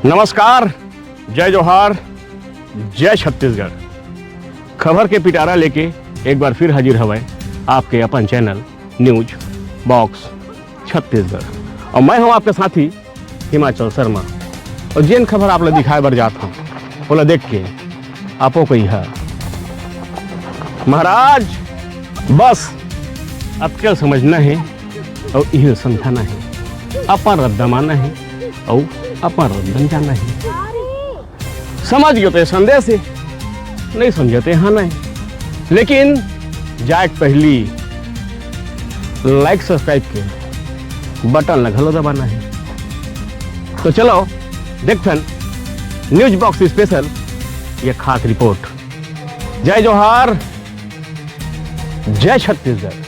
नमस्कार, जय जोहार, जय छत्तीसगढ़। खबर के पिटारा लेके एक बार फिर हाजिर हवे आपके अपन चैनल न्यूज बॉक्स छत्तीसगढ़। और मैं हूं आपके साथी हिमाचल शर्मा। और जिन खबर आप लोग दिखाए बर जात हूँ बोला देख के आपो को है महाराज बस अटकल समझना है और यह समझाना है, अपन रद्दा मानना है और अपन रद्दन जाना है। समझ गए तो संदेश है, नहीं समझते हाँ नहीं। लेकिन जाए पहली लाइक सब्सक्राइब के बटन लगलो दबाना है। तो चलो देखते हैं न्यूज बॉक्स स्पेशल ये खास रिपोर्ट। जय जोहार, जय छत्तीसगढ़।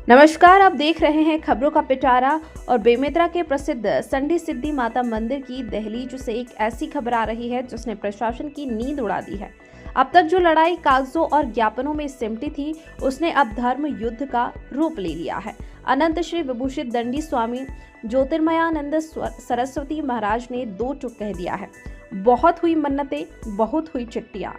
नमस्कार, आप देख रहे हैं खबरों का पिटारा। और बेमेतरा के प्रसिद्ध संडी सिद्धि माता मंदिर की दहलीज से एक ऐसी खबर आ रही है जिसने प्रशासन की नींद उड़ा दी है। अब तक जो लड़ाई कागजों और ज्ञापनों में सिमटी थी उसने अब धर्म युद्ध का रूप ले लिया है। अनंत श्री विभूषित दंडी स्वामी ज्योतिर्मयानंद सरस्वती महाराज ने दो टूक कह दिया है। बहुत हुई मन्नतें, बहुत हुई चिट्ठियां।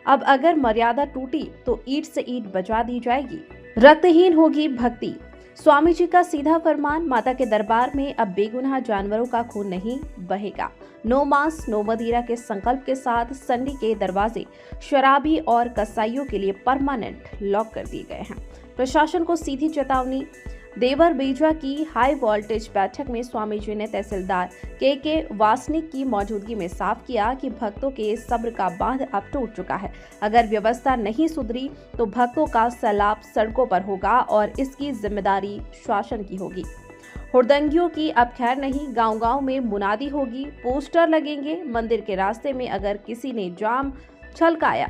अब अगर मर्यादा टूटी तो ईंट से ईंट बजा दी जाएगी, रक्तहीन होगी भक्ति। स्वामी जी का सीधा फरमान, माता के दरबार में अब बेगुनाह जानवरों का खून नहीं बहेगा। नो मांस नो मदिरा के संकल्प के साथ संडी के दरवाजे शराबी और कसाईयों के लिए परमानेंट लॉक कर दिए गए हैं। प्रशासन को सीधी चेतावनी। देवर बीजा की हाई वोल्टेज बैठक में स्वामी जी ने तहसीलदार के वासनिक की मौजूदगी में साफ किया कि भक्तों के सब्र का बांध अब टूट चुका है। अगर व्यवस्था नहीं सुधरी तो भक्तों का सैलाब सड़कों पर होगा और इसकी जिम्मेदारी शासन की होगी। हुड़दंगियों की अब खैर नहीं, गांव-गांव में मुनादी होगी, पोस्टर लगेंगे। मंदिर के रास्ते में अगर किसी ने जाम छलकाया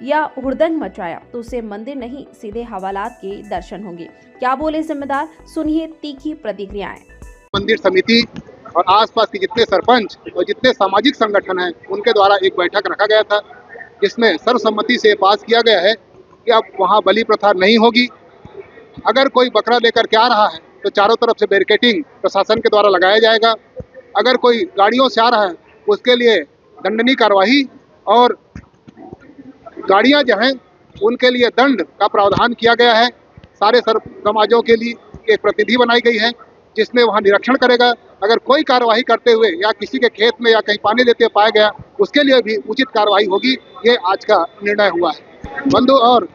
या हुड़दंग मचाया तो उसे मंदिर नहीं सीधे हवालात के दर्शन होंगे। क्या बोले जिम्मेदार, सुनिए तीखी प्रतिक्रियाएं। मंदिर समिति और आसपास के जितने सरपंच और जितने सामाजिक संगठन हैं उनके द्वारा एक बैठक रखा गया था जिसमें सर्वसम्मति से पास किया गया है कि अब वहां बलि प्रथा नहीं होगी। अगर कोई बकरा लेकर के आ रहा है तो चारों तरफ से बैरिकेडिंग प्रशासन के द्वारा लगाया जाएगा। अगर कोई गाड़ियों से आ रहा है उसके लिए दंडनीय कार्यवाही और गाड़ियां जो हैं उनके लिए दंड का प्रावधान किया गया है। सारे समाजों के लिए एक प्रतिनिधि बनाई गई है जिसमें वहां निरीक्षण करेगा। अगर कोई कार्यवाही करते हुए या किसी के खेत में या कहीं पानी लेते पाया गया उसके लिए भी उचित कार्रवाई होगी। ये आज का निर्णय हुआ है बंधु। और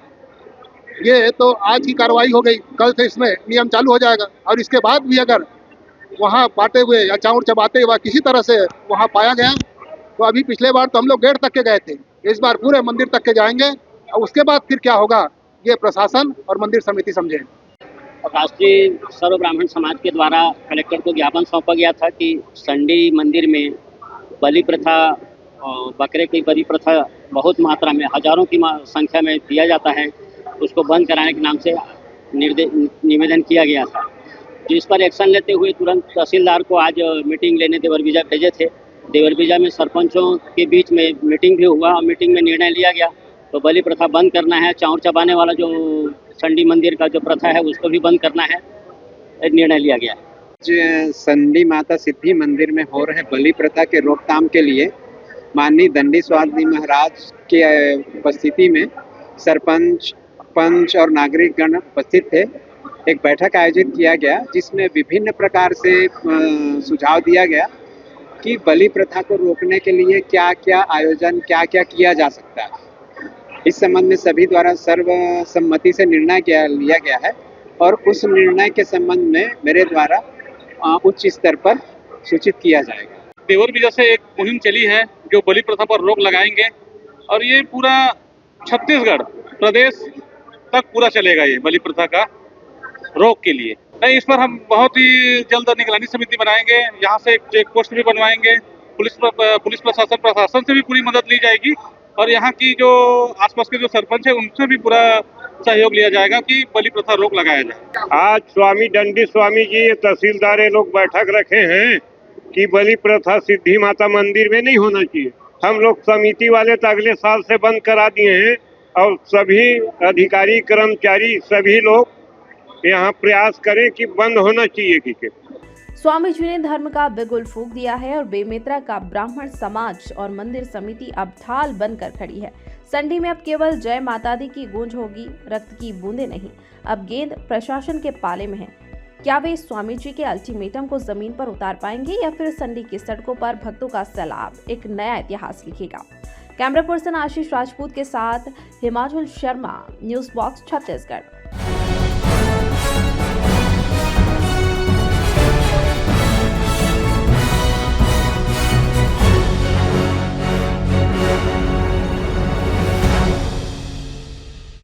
ये तो आज की कार्रवाई हो गई, कल से इसमें नियम चालू हो जाएगा। और इसके बाद भी अगर वहाँ बांटे हुए या चाउर चबाते हुए किसी तरह से वहाँ पाया गया तो अभी पिछले बार तो हम लोग गेट तक के गए थे, इस बार पूरे मंदिर तक के जाएंगे। और उसके बाद फिर क्या होगा ये प्रशासन और मंदिर समिति समझे। राष्ट्रीय सर्व ब्राह्मण समाज के द्वारा कलेक्टर को ज्ञापन सौंपा गया था कि संडी मंदिर में बलि प्रथा, बकरे की बलि प्रथा बहुत मात्रा में हजारों की संख्या में किया जाता है, उसको बंद कराने के नाम से निवेदन किया गया था। जिस पर एक्शन लेते हुए तुरंत तहसीलदार को आज मीटिंग लेने देवरबीजा भेजे थे। देवरबीजा में सरपंचों के बीच में मीटिंग भी हुआ और मीटिंग में निर्णय लिया गया तो बलि प्रथा बंद करना है। चाउर चबाने वाला जो संडी मंदिर का जो प्रथा है उसको भी बंद करना है, निर्णय लिया गया। संडी माता सिद्धि मंदिर में हो रहे बलि प्रथा के रोकथाम के लिए माननीय दंडी स्वामी महाराज के उपस्थिति में सरपंच, पंच और नागरिक गण उपस्थित थे। एक बैठक आयोजित किया गया जिसमें विभिन्न प्रकार से सुझाव दिया गया कि बलि प्रथा को रोकने के लिए क्या क्या आयोजन, क्या क्या किया जा सकता है। इस संबंध में सभी द्वारा सर्वसम्मति से निर्णय लिया गया है और उस निर्णय के संबंध में मेरे द्वारा उच्च स्तर पर सूचित किया जाएगा। देवरबीजा से एक मुहिम चली है जो बलि प्रथा पर रोक लगाएंगे और ये पूरा छत्तीसगढ़ प्रदेश तक पूरा चलेगा ये बलि प्रथा का रोक के लिए। नहीं, इस पर हम बहुत ही जल्द निगरानी समिति बनाएंगे, यहाँ से एक चेक पोस्ट भी बनवाएंगे। पुलिस प्रशासन से भी पूरी मदद ली जाएगी और यहाँ की जो आसपास के जो सरपंच है उनसे भी पूरा सहयोग लिया जाएगा कि बलि प्रथा रोक लगाया जाए। आज स्वामी दंडी स्वामी जी तहसीलदार ये लोग बैठक रखे हैं कि बलि प्रथा सिद्धि माता मंदिर में नहीं होना चाहिए। हम लोग समिति वाले तो अगले साल से बंद करा दिए हैं और सभी अधिकारी कर्मचारी सभी लोग यहाँ प्रयास करें कि बंद होना चाहिए। स्वामी जी ने धर्म का बिगुल फूंक दिया है और बेमेतरा का ब्राह्मण समाज और मंदिर समिति अब ढाल बनकर खड़ी है। संडी में अब केवल जय माता दी की गूंज होगी, रक्त की बूंदें नहीं। अब गेंद प्रशासन के पाले में है। क्या वे स्वामी जी के अल्टीमेटम को जमीन पर उतार पाएंगे या फिर संडी की सड़कों पर भक्तों का सैलाब एक नया इतिहास लिखेगा? कैमरा पर्सन आशीष राजपूत के साथ हिमाचल शर्मा, न्यूज़ बॉक्स छत्तीसगढ़।